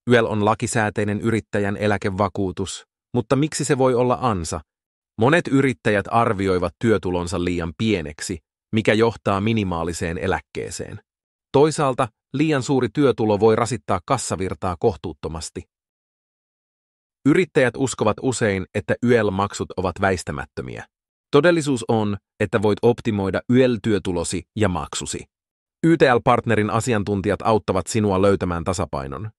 YEL on lakisääteinen yrittäjän eläkevakuutus, mutta miksi se voi olla ansa? Monet yrittäjät arvioivat työtulonsa liian pieneksi, mikä johtaa minimaaliseen eläkkeeseen. Toisaalta liian suuri työtulo voi rasittaa kassavirtaa kohtuuttomasti. Yrittäjät uskovat usein, että YEL-maksut ovat väistämättömiä. Todellisuus on, että voit optimoida YEL-työtulosi ja maksusi. YTL-partnerin asiantuntijat auttavat sinua löytämään tasapainon.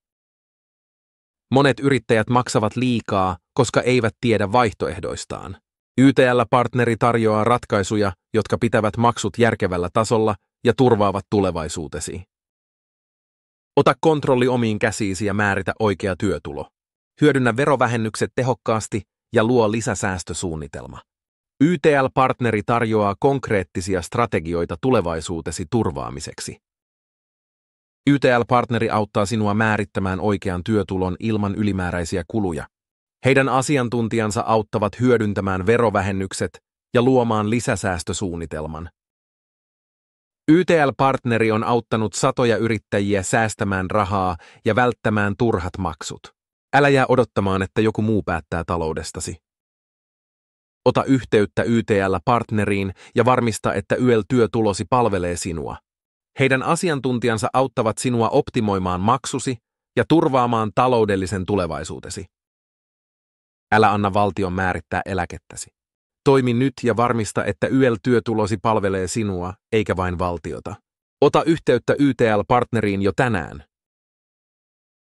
Monet yrittäjät maksavat liikaa, koska eivät tiedä vaihtoehdoistaan. YTL-partneri tarjoaa ratkaisuja, jotka pitävät maksut järkevällä tasolla ja turvaavat tulevaisuutesi. Ota kontrolli omiin käsiisi ja määritä oikea työtulo. Hyödynnä verovähennykset tehokkaasti ja luo lisäsäästösuunnitelma. YTL-partneri tarjoaa konkreettisia strategioita tulevaisuutesi turvaamiseksi. YTL-partneri auttaa sinua määrittämään oikean työtulon ilman ylimääräisiä kuluja. Heidän asiantuntijansa auttavat hyödyntämään verovähennykset ja luomaan lisäsäästösuunnitelman. YTL-partneri on auttanut satoja yrittäjiä säästämään rahaa ja välttämään turhat maksut. Älä jää odottamaan, että joku muu päättää taloudestasi. Ota yhteyttä YTL-partneriin ja varmista, että YEL-työtulosi palvelee sinua. Heidän asiantuntijansa auttavat sinua optimoimaan maksusi ja turvaamaan taloudellisen tulevaisuutesi. Älä anna valtion määrittää eläkettäsi. Toimi nyt ja varmista, että YEL-työtulosi palvelee sinua, eikä vain valtiota. Ota yhteyttä YTL-partneriin jo tänään.